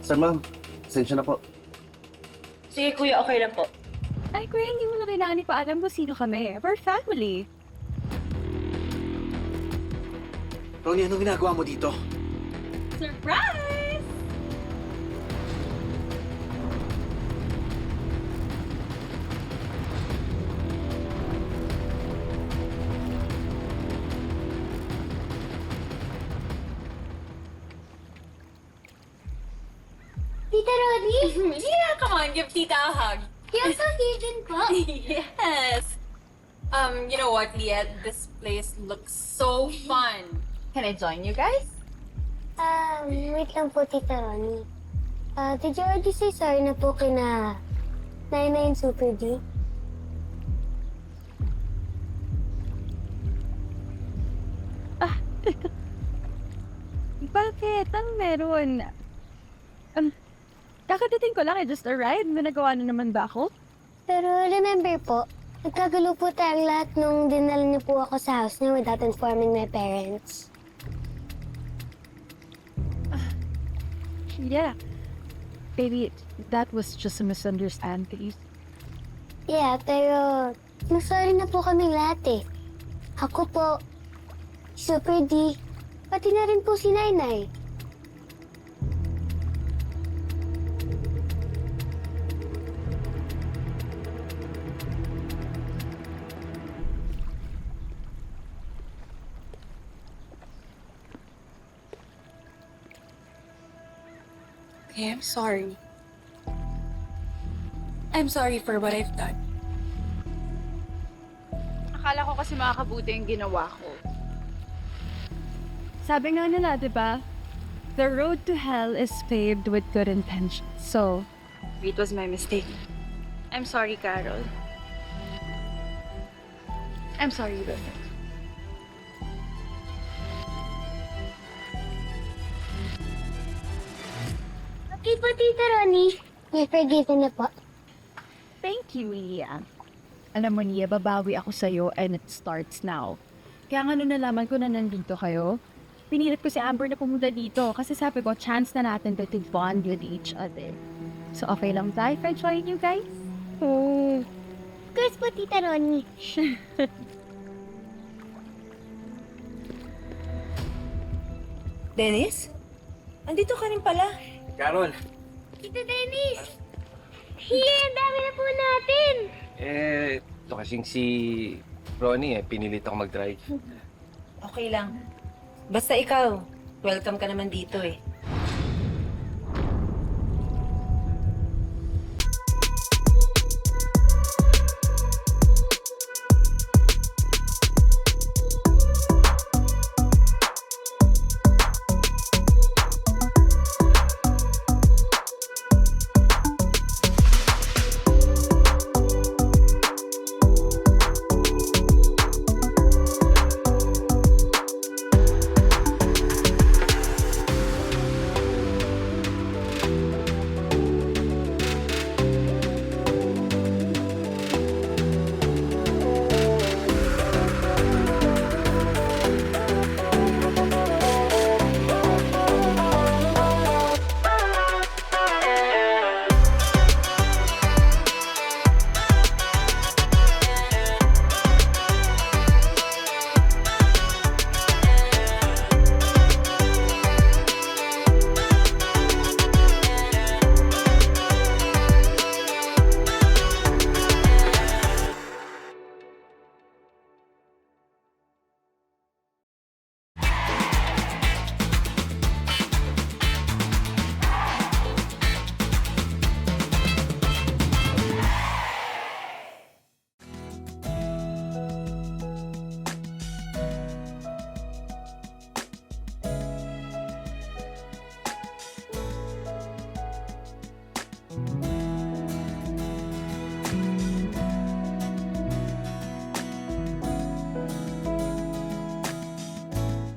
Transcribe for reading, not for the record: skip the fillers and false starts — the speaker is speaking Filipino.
Sir, ma'am. Pasensya na po. Sige kuya, okay lang po. Ay, kuya, hindi mo na kailangan ipaalam kung sino kami. We're family. Ronnie, anong ginagawa mo dito? Surprise! Tita Ronnie? Yeah, come on, give Tita a hug. You're so hidden po. Yes. You know what, Leah? This place looks so fun. Can I join you guys? Wait lang po, Tita Ronnie. Did you already say sorry na po kina Naina and Super D? Bakit? Ang meron? Kakadating ko lang, I just arrived. May nagawa na naman ba ako? Pero remember po, nagkagulo po tayong lahat nung dinala niyo po ako sa house niyo without informing my parents. Yeah. Baby, that was just a misunderstanding. Yeah, pero sorry na po kaming lahat eh. Ako po, Super D, pati na rin po si Nainay. Okay, I'm sorry. I'm sorry for what I've done. Akala ko kasi makakabuti yung ginawa ko. Sabi nga nila, di ba? The road to hell is paved with good intentions. So, it was my mistake. I'm sorry, Carol. I'm sorry, Rufus. Okay po, Tita Ronnie. May forgiven na po. Thank you, Leah. Alam mo, Leah, babawi ako sa'yo and it starts now. Kaya nga nung nalaman ko na nandito kayo, pinilit ko si Amber na pumunta dito kasi sabi ko, chance na natin to bond with each other. So, okay lang tayo if I join you guys? Oh. Of course po, Tita Ronnie. Dennis? Andito ka rin pala. Carol! Tita Dennis! Here, ang dami na po natin! Ito kasing si Ronnie pinilit ako mag-drive. Okay lang. Basta ikaw, welcome ka naman dito eh.